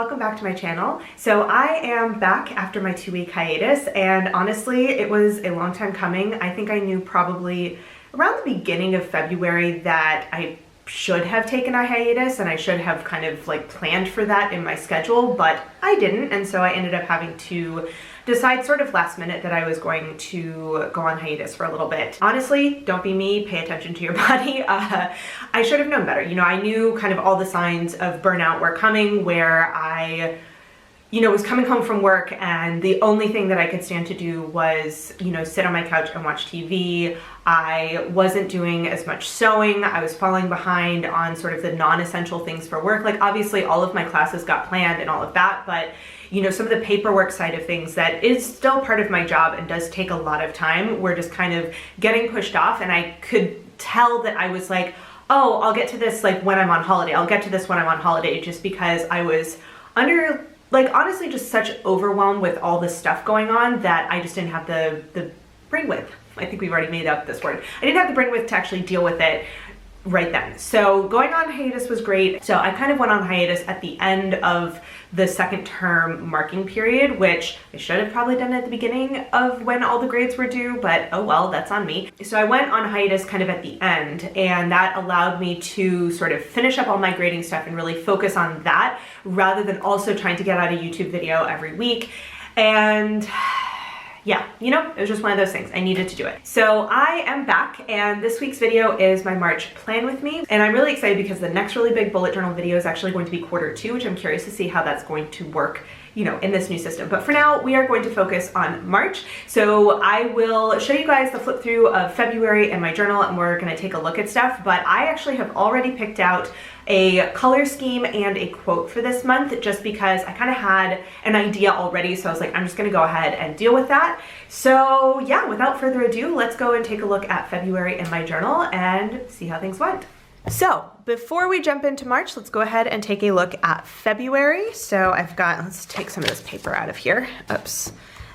welcome back to my channel. So I am back after my 2-week hiatus, and honestly it was a long time coming. I think I knew probably around the beginning of February that I should have taken a hiatus and I should have kind of like planned for that in my schedule, but I didn't, and so I ended up having to decide sort of last minute that I was going to go on hiatus for a little bit. Honestly, don't be me, pay attention to your body. I should have known better. You know, I knew kind of all the signs of burnout were coming, where I was coming home from work and the only thing that I could stand to do was, sit on my couch and watch TV. I wasn't doing as much sewing. I was falling behind on sort of the non-essential things for work. Like obviously all of my classes got planned and all of that, but some of the paperwork side of things that is still part of my job and does take a lot of time were just kind of getting pushed off, and I could tell that I was like, oh, I'll get to this like when I'm on holiday. I'll get to this when I'm on holiday, just because I was under honestly just such overwhelm with all this stuff going on that I just didn't have the brain width. I think we've already made up this word. I didn't have the brain width to actually deal with it right then. So going on hiatus was great. So I kind of went on hiatus at the end of the second term marking period, which I should have probably done at the beginning of when all the grades were due, but oh well, that's on me. So I went on hiatus kind of at the end, and that allowed me to sort of finish up all my grading stuff and really focus on that rather than also trying to get out a YouTube video every week. And yeah, it was just one of those things. I needed to do it. So I am back, and this week's video is my March plan with me. And I'm really excited because the next really big bullet journal video is actually going to be Q2, which I'm curious to see how that's going to work, in this new system. But for now, we are going to focus on March. So I will show you guys the flip through of February in my journal, and we're gonna take a look at stuff. But I actually have already picked out a color scheme and a quote for this month, just because I kind of had an idea already. So I was like, I'm just gonna go ahead and deal with that. So yeah, without further ado, let's go and take a look at February in my journal and see how things went. So before we jump into March, let's go ahead and take a look at February. So let's take some of this paper out of here. Oops,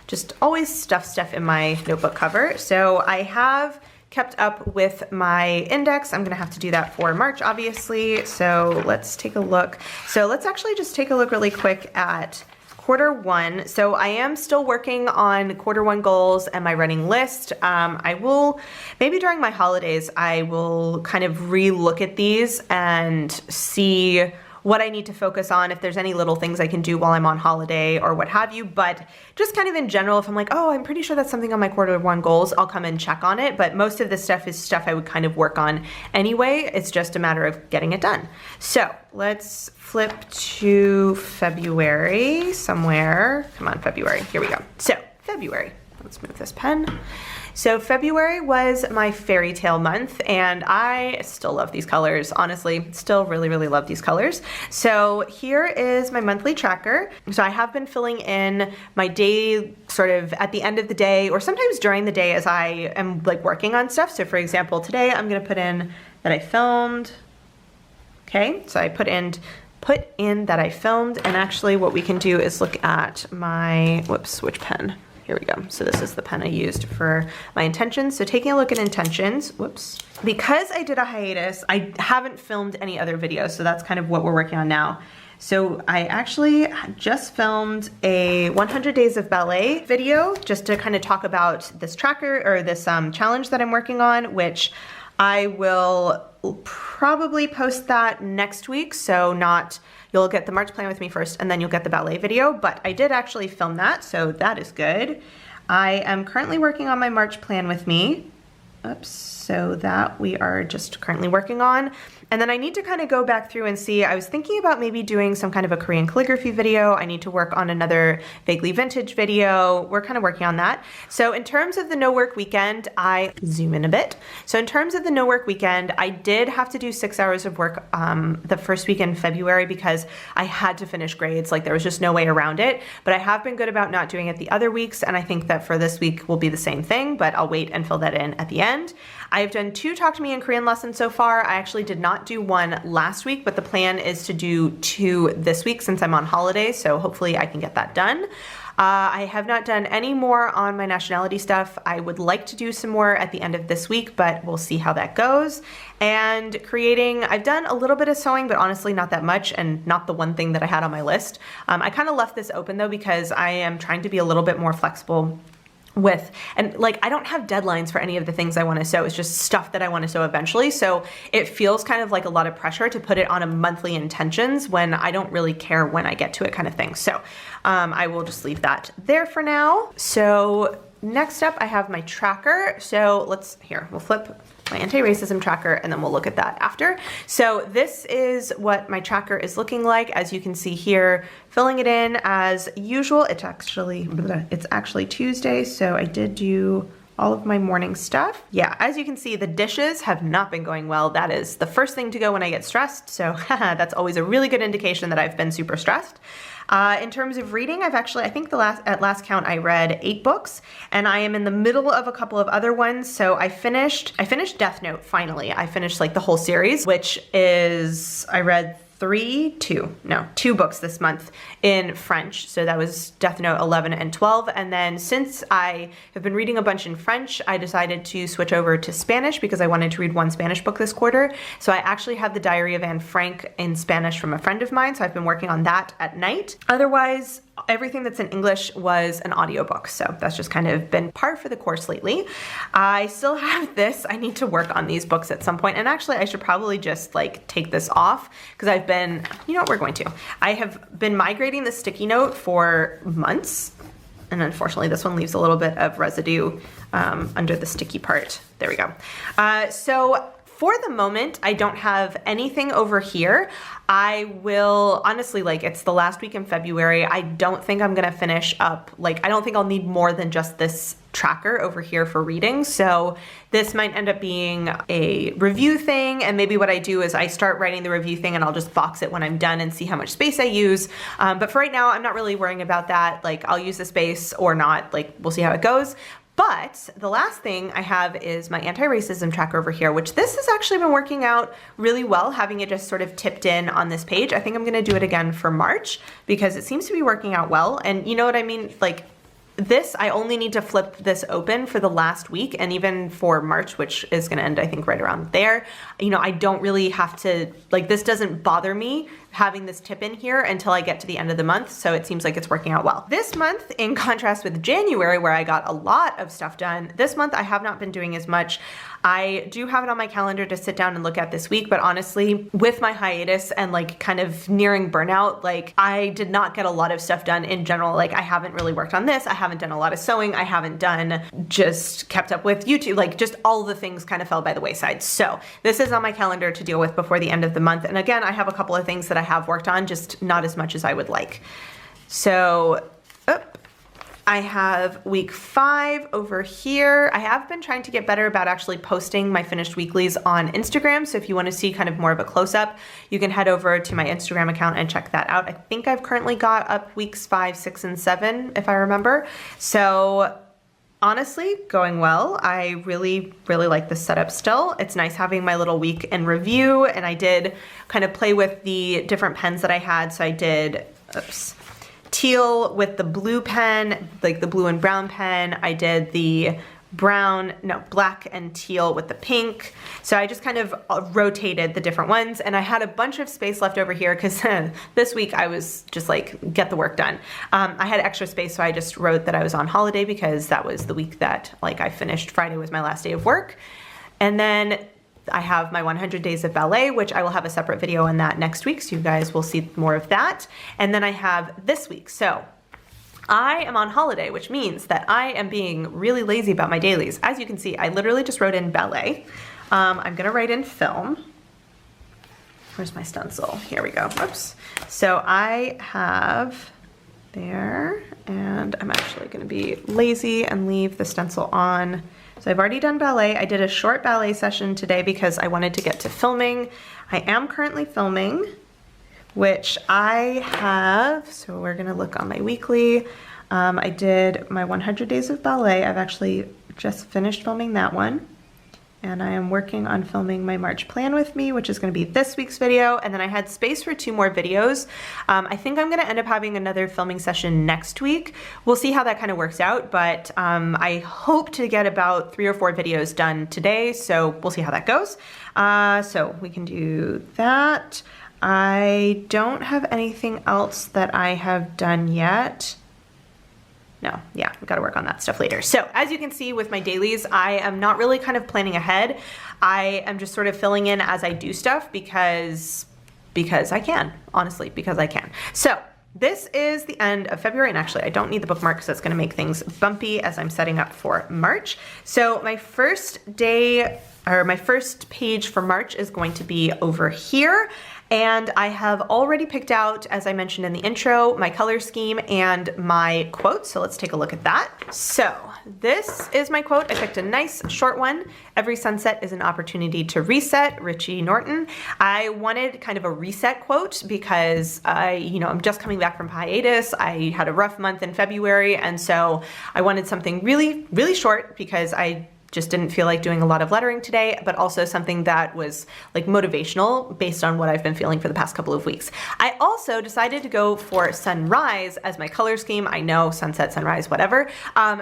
just always stuff in my notebook cover. So I have kept up with my index. I'm gonna have to do that for March, obviously. So let's take a look. So let's actually just take a look really quick at Q1. So I am still working on Q1 goals and my running list. I will, maybe during my holidays, I will kind of re-look at these and see what I need to focus on, if there's any little things I can do while I'm on holiday or what have you. But just kind of in general, if I'm like, oh, I'm pretty sure that's something on my Q1 goals, I'll come and check on it. But most of this stuff is stuff I would kind of work on anyway. It's just a matter of getting it done. So let's flip to February somewhere. Come on, February, here we go. So February, let's move this pen. So February was my fairy tale month, and I still love these colors. Honestly, still really, really love these colors. So here is my monthly tracker. So I have been filling in my day sort of at the end of the day, or sometimes during the day as I am like working on stuff. So for example, today I'm gonna put in that I filmed. Okay, so I put in that I filmed, and actually what we can do is look at my, whoops, which pen? Here we go. So this is the pen I used for my intentions. So taking a look at intentions, whoops. Because I did a hiatus, I haven't filmed any other videos. So that's kind of what we're working on now. So I actually just filmed a 100 Days of Ballet video just to kind of talk about this tracker, or this challenge that I'm working on, which I will probably post that next week. So you'll get the March plan with me first, and then you'll get the ballet video, but I did actually film that, so that is good. I am currently working on my March plan with me. Oops, so that we are just currently working on. And then I need to kind of go back through and see, I was thinking about maybe doing some kind of a Korean calligraphy video. I need to work on another vaguely vintage video. We're kind of working on that. So in terms of the no work weekend, I zoom in a bit. So in terms of the no work weekend, I did have to do 6 hours of work the first week in February because I had to finish grades. Like there was just no way around it. But I have been good about not doing it the other weeks. And I think that for this week will be the same thing, but I'll wait and fill that in at the end. I've done 2 Talk to Me in Korean lessons so far. I actually did not do one last week, but the plan is to do 2 this week since I'm on holiday, so hopefully I can get that done. I have not done any more on my nationality stuff. I would like to do some more at the end of this week, but we'll see how that goes. And creating, I've done a little bit of sewing, but honestly not that much, and not the one thing that I had on my list. I kind of left this open though because I am trying to be a little bit more flexible with, and like I don't have deadlines for any of the things I want to sew. It's just stuff that I want to sew eventually. So it feels kind of like a lot of pressure to put it on a monthly intentions when I don't really care when I get to it, kind of thing. So I will just leave that there for now. So next up I have my tracker. So we'll flip my anti-racism tracker and then we'll look at that after. So this is what my tracker is looking like. As you can see here, filling it in as usual. It's actually Tuesday, so I did do all of my morning stuff. Yeah, as you can see, the dishes have not been going well. That is the first thing to go when I get stressed. So that's always a really good indication that I've been super stressed. In terms of reading, I think at last count I read 8 books, and I am in the middle of a couple of other ones. So I finished Death Note finally. I finished like the whole series, which is, I read 2 books this month in French. So that was Death Note 11 and 12. And then since I have been reading a bunch in French, I decided to switch over to Spanish because I wanted to read 1 Spanish book this quarter. So I actually have the Diary of Anne Frank in Spanish from a friend of mine. So I've been working on that at night. Otherwise, everything that's in English was an audiobook. So that's just kind of been par for the course lately. I still have this. I need to work on these books at some point. And actually I should probably just like take this off because I've been, you know what, we're going to. I have been migrating the sticky note for months. And unfortunately this one leaves a little bit of residue under the sticky part. There we go. So for the moment, I don't have anything over here. I will, honestly, like it's the last week in February. I don't think I'm gonna finish up, like I don't think I'll need more than just this tracker over here for reading. So this might end up being a review thing, and maybe what I do is I start writing the review thing and I'll just box it when I'm done and see how much space I use. But for right now, I'm not really worrying about that. Like I'll use the space or not, like we'll see how it goes. But the last thing I have is my anti-racism tracker over here, which this has actually been working out really well, having it just sort of tipped in on this page. I think I'm gonna do it again for March because it seems to be working out well. And you know what I mean? Like this, I only need to flip this open for the last week, and even for March, which is gonna end, I think, right around there. You know, I don't really have to, like this doesn't bother me having this tip in here until I get to the end of the month, so it seems like it's working out well. This month, in contrast with January, where I got a lot of stuff done, this month I have not been doing as much. I do have it on my calendar to sit down and look at this week, but honestly, with my hiatus and like kind of nearing burnout, like I did not get a lot of stuff done in general. Like I haven't really worked on this, I haven't done a lot of sewing, I haven't done just kept up with YouTube, like just all the things kind of fell by the wayside. So this is on my calendar to deal with before the end of the month. And again, I have a couple of things that I have worked on, just not as much as I would like. So, I have week 5 over here. I have been trying to get better about actually posting my finished weeklies on Instagram. So if you want to see kind of more of a close-up, you can head over to my Instagram account and check that out. I think I've currently got up weeks 5, 6, and 7, if I remember. So honestly, going well. I really, really like this setup still. It's nice having my little week in review, and I did kind of play with the different pens that I had. So I did, teal with the blue pen, like the blue and brown pen. I did the black and teal with the pink. So I just kind of rotated the different ones, and I had a bunch of space left over here because this week I was just like, get the work done. I had extra space, so I just wrote that I was on holiday because that was the week that like I finished. Friday was my last day of work. And then I have my 100 days of ballet, which I will have a separate video on that next week, so you guys will see more of that. And then I have this week. So I am on holiday, which means that I am being really lazy about my dailies. As you can see, I literally just wrote in ballet. I'm gonna write in film. Where's my stencil? Here we go, whoops. So I have there, and I'm actually gonna be lazy and leave the stencil on. So I've already done ballet. I did a short ballet session today because I wanted to get to filming. I am currently filming, which I have, so we're gonna look on my weekly. I did my 100 days of ballet. I've actually just finished filming that one. and I am working on filming my March plan with me, which is going to be this week's video. And then I had space for 2 more videos. I think I'm going to end up having another filming session next week. We'll see how that kind of works out, but I hope to get about 3 or 4 videos done today, so we'll see how that goes. So we can do that. I don't have anything else that I have done yet. No, yeah, we've got to work on that stuff later. So as you can see with my dailies, I am not really kind of planning ahead. I am just sort of filling in as I do stuff because I can, honestly, because I can. So this is the end of February, and actually I don't need the bookmark because that's going to make things bumpy as I'm setting up for March. So my first day, or my first page for March is going to be over here. And I have already picked out, as I mentioned in the intro, my color scheme and my quote. So let's take a look at that. So this is my quote. I picked a nice short one. Every sunset is an opportunity to reset, Richie Norton. I wanted kind of a reset quote because I'm just coming back from hiatus. I had a rough month in February. And so I wanted something really, really short because I just didn't feel like doing a lot of lettering today, but also something that was like motivational based on what I've been feeling for the past couple of weeks. I also decided to go for sunrise as my color scheme. I know sunset, sunrise, whatever.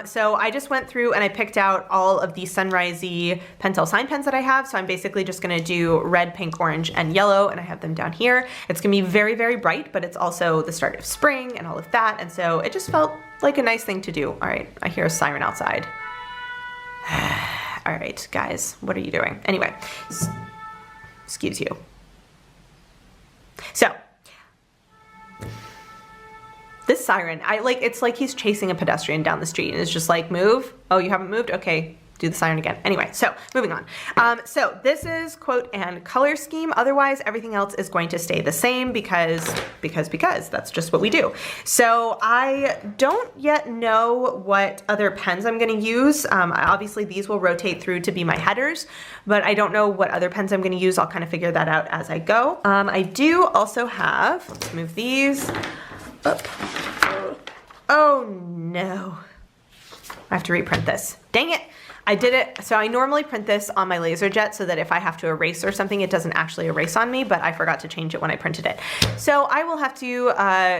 So I just went through and I picked out all of the sunrisey PENTEL sign pens that I have. So I'm basically just gonna do red, pink, orange, and yellow, and I have them down here. It's gonna be very, very bright, but it's also the start of spring and all of that. And so it just felt like a nice thing to do. All right, I hear a siren outside. All right, guys, what are you doing? Anyway, excuse you. So, this siren, it's like he's chasing a pedestrian down the street and it's just like, move. Oh, you haven't moved? Okay, do the siren again. Anyway, so moving on. So this is quote and color scheme. Otherwise, everything else is going to stay the same because that's just what we do. So I don't yet know what other pens I'm going to use. Obviously these will rotate through to be my headers, but I don't know what other pens I'm going to use. I'll kind of figure that out as I go. I do also have, let's move these up. Oh no, I have to reprint this. Dang it. I did it, so I normally print this on my LaserJet so that if I have to erase or something, it doesn't actually erase on me, but I forgot to change it when I printed it. So I will have to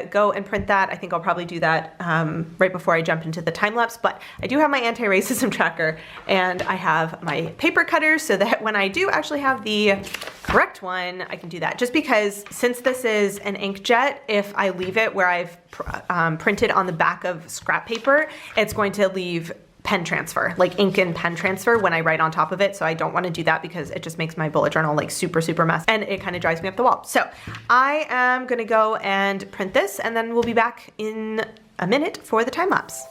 go and print that. I think I'll probably do that right before I jump into the time lapse, but I do have my anti-racism tracker and I have my paper cutters so that when I do actually have the correct one, I can do that. Just because since this is an inkjet, if I leave it where I've printed on the back of scrap paper, it's going to leave pen transfer, like ink and pen transfer when I write on top of it. So I don't want to do that because it just makes my bullet journal like super, super messy and it kind of drives me up the wall. So I am going to go and print this and then we'll be back in a minute for the time lapse.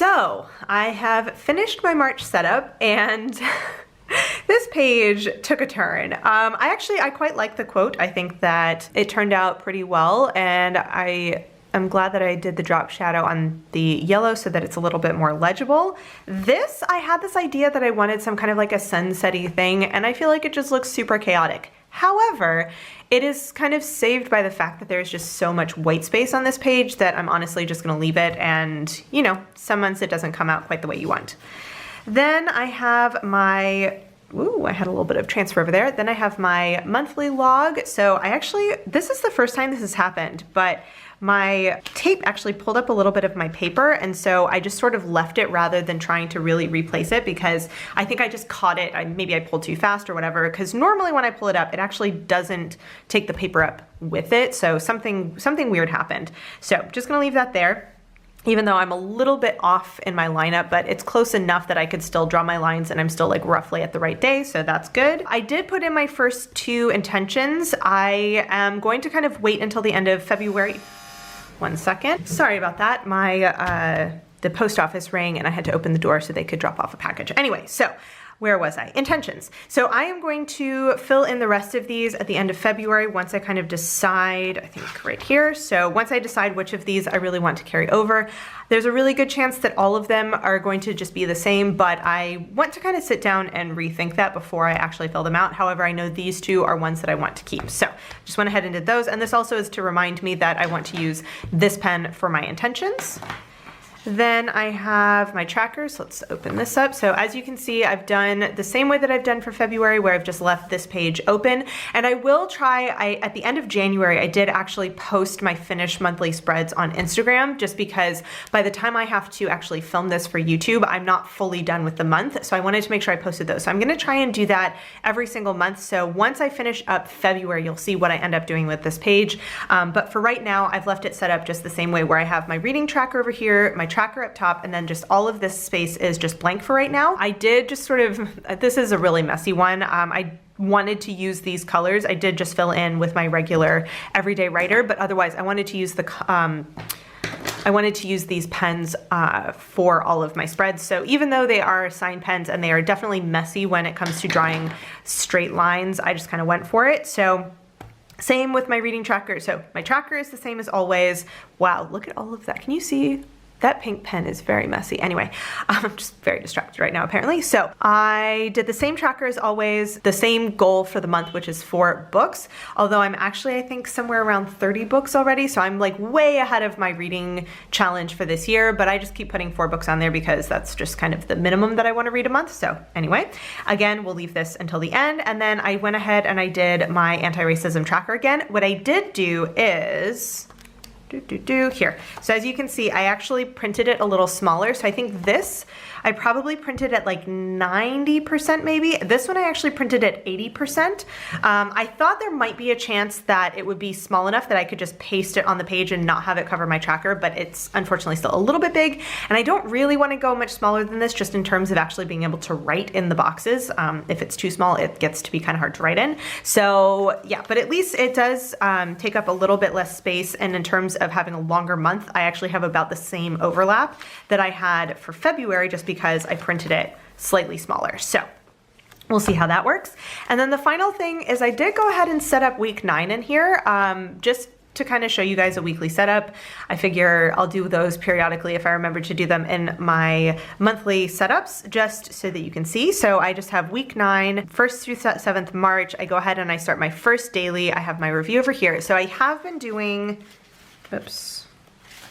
So I have finished my March setup, and this page took a turn. I quite like the quote. I think that it turned out pretty well, and I'm glad that I did the drop shadow on the yellow so that it's a little bit more legible. I had this idea that I wanted some kind of like a sunset-y thing, and I feel like it just looks super chaotic. However, it is kind of saved by the fact that there's just so much white space on this page that I'm honestly just gonna leave it, and you know, some months it doesn't come out quite the way you want. Then I have my, ooh, I had a little bit of transfer over there. Then I have my monthly log. So this is the first time this has happened, but my tape actually pulled up a little bit of my paper, and so I just sort of left it rather than trying to really replace it, because I think I just caught it. Maybe I pulled too fast or whatever, because normally when I pull it up, it actually doesn't take the paper up with it. So something weird happened. So just gonna leave that there, even though I'm a little bit off in my lineup, but it's close enough that I could still draw my lines and I'm still like roughly at the right day, so that's good. I did put in my first 2 intentions. I am going to kind of wait until the end of February. One second. Sorry about that. The post office rang and I had to open the door so they could drop off a package. Anyway, so where was I? Intentions. So I am going to fill in the rest of these at the end of February once I kind of decide, I think right here. So once I decide which of these I really want to carry over. There's a really good chance that all of them are going to just be the same, but I want to kind of sit down and rethink that before I actually fill them out. However, I know these 2 are ones that I want to keep. So just went ahead and did those. And this also is to remind me that I want to use this pen for my intentions. Then I have my trackers. Let's open this up. So as you can see, I've done the same way that I've done for February, where I've just left this page open. And I will try, at the end of January, I did actually post my finished monthly spreads on Instagram, just because by the time I have to actually film this for YouTube, I'm not fully done with the month. So I wanted to make sure I posted those. So I'm gonna try and do that every single month. So once I finish up February, you'll see what I end up doing with this page. But for right now, I've left it set up just the same way, where I have my reading tracker over here, my tracker up top, and then just all of this space is just blank for right now. I did just sort of, this is a really messy one. I wanted to use these colors. I did just fill in with my regular everyday writer, but otherwise I wanted to use these pens for all of my spreads. So even though they are signed pens and they are definitely messy when it comes to drawing straight lines, I just kind of went for it. So same with my reading tracker. So my tracker is the same as always. Wow, look at all of that. Can you see? That pink pen is very messy. Anyway, I'm just very distracted right now apparently. So I did the same tracker as always, the same goal for the month, which is 4 books. Although I'm actually, I think, somewhere around 30 books already. So I'm like way ahead of my reading challenge for this year, but I just keep putting 4 books on there because that's just kind of the minimum that I want to read a month. So anyway, again, we'll leave this until the end. And then I went ahead and I did my anti-racism tracker again. What I did do is, here. So as you can see, I actually printed it a little smaller. So I think this, I probably printed at like 90% maybe. This one I actually printed at 80%. I thought there might be a chance that it would be small enough that I could just paste it on the page and not have it cover my tracker, but it's unfortunately still a little bit big. And I don't really want to go much smaller than this, just in terms of actually being able to write in the boxes. If it's too small, it gets to be kind of hard to write in. So yeah, but at least it does take up a little bit less space. And in terms of having a longer month, I actually have about the same overlap that I had for February, just because I printed it slightly smaller. So we'll see how that works. And then the final thing is I did go ahead and set up week 9 in here, just to kind of show you guys a weekly setup. I figure I'll do those periodically if I remember to do them in my monthly setups, just so that you can see. So I just have week 9, 1st through 7th March. I go ahead and I start my first daily. I have my review over here. So I have been doing, oops,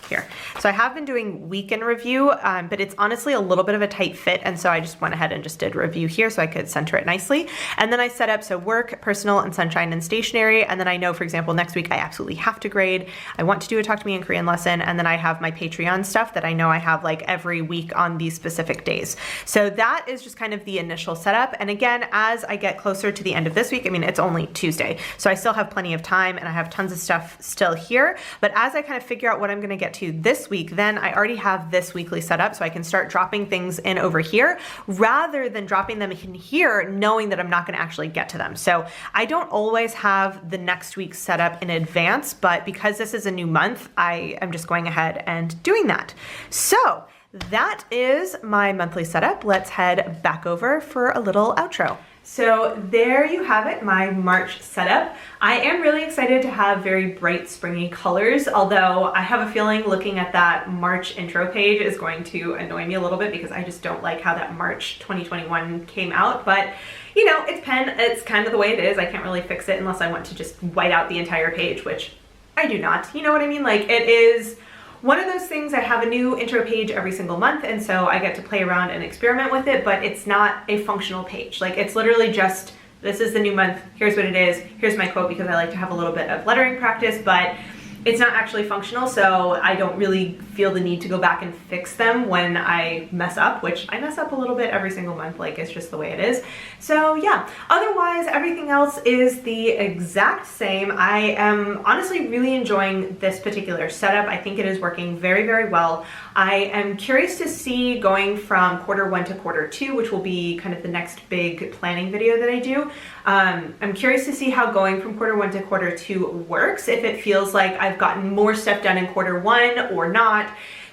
here. So I have been doing week in review, but it's honestly a little bit of a tight fit. And so I just went ahead and just did review here so I could center it nicely. And then I set up, so work, personal, and sunshine and stationery. And then I know, for example, next week I absolutely have to grade. I want to do a Talk to Me in Korean lesson. And then I have my Patreon stuff that I know I have like every week on these specific days. So that is just kind of the initial setup. And again, as I get closer to the end of this week, I mean, it's only Tuesday, so I still have plenty of time and I have tons of stuff still here. But as I kind of figure out what I'm going to get to this week, then I already have this weekly set up, so I can start dropping things in over here rather than dropping them in here knowing that I'm not going to actually get to them. So I don't always have the next week's setup in advance, but because this is a new month, I am just going ahead and doing that. So that is my monthly setup. Let's head back over for a little outro. So there you have it, my March setup. I am really excited to have very bright springy colors, although I have a feeling looking at that March intro page is going to annoy me a little bit because I just don't like how that March 2021 came out. But you know, it's kind of the way it is. I can't really fix it unless I want to just white out the entire page, which I do not. You know what I mean? Like, it is one of those things. I have a new intro page every single month, and so I get to play around and experiment with it, but it's not a functional page. Like, it's literally just, this is the new month, here's what it is, here's my quote, because I like to have a little bit of lettering practice, but it's not actually functional, so I don't really feel the need to go back and fix them when I mess up, which I mess up a little bit every single month, like it's just the way it is. So yeah, otherwise everything else is the exact same. I am honestly really enjoying this particular setup. I think it is working very, very well. I am curious to see going from Q1 to Q2, which will be kind of the next big planning video that I do. I'm curious to see how going from Q1 to Q2 works, if it feels like I've gotten more stuff done in Q1 or not.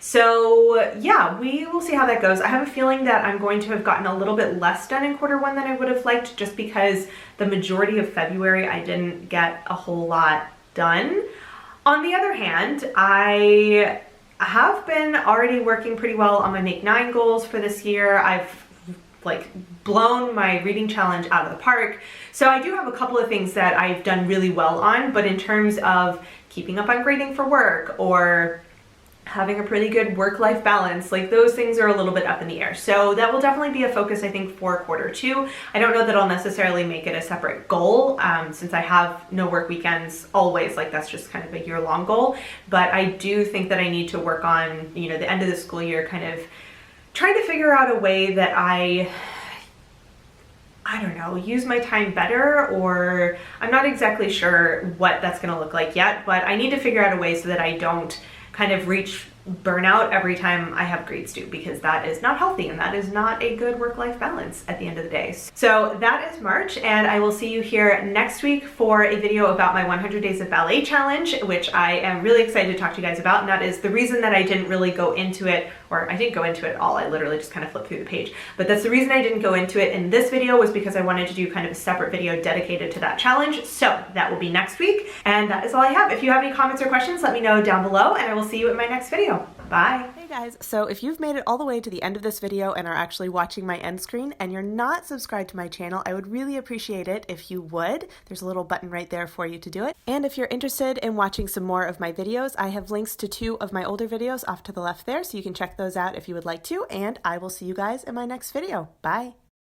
So yeah, we will see how that goes. I have a feeling that I'm going to have gotten a little bit less done in Q1 than I would have liked, just because the majority of February I didn't get a whole lot done. On the other hand, I have been already working pretty well on my Make 9 goals for this year. I've like blown my reading challenge out of the park. So I do have a couple of things that I've done really well on, but in terms of keeping up on grading for work or having a pretty good work-life balance, like those things are a little bit up in the air. So that will definitely be a focus, I think, for Q2. I don't know that I'll necessarily make it a separate goal, since I have no work weekends always, like that's just kind of a year-long goal. But I do think that I need to work on, you know, the end of the school year, kind of trying to figure out a way that I don't know, use my time better, or I'm not exactly sure what that's gonna look like yet, but I need to figure out a way so that I don't kind of reach burnout every time I have grades due, because that is not healthy and that is not a good work-life balance at the end of the day. So that is March, and I will see you here next week for a video about my 100 Days of Ballet Challenge, which I am really excited to talk to you guys about. And that is the reason that I didn't really go into it, or I didn't go into it at all, I literally just kind of flipped through the page. But that's the reason I didn't go into it in this video, was because I wanted to do kind of a separate video dedicated to that challenge. So that will be next week, and that is all I have. If you have any comments or questions, let me know down below, and I will see you in my next video. Bye. Hey guys, so if you've made it all the way to the end of this video and are actually watching my end screen and you're not subscribed to my channel, I would really appreciate it if you would. There's a little button right there for you to do it. And if you're interested in watching some more of my videos, I have links to 2 of my older videos off to the left there, so you can check those out if you would like to, and I will see you guys in my next video. Bye.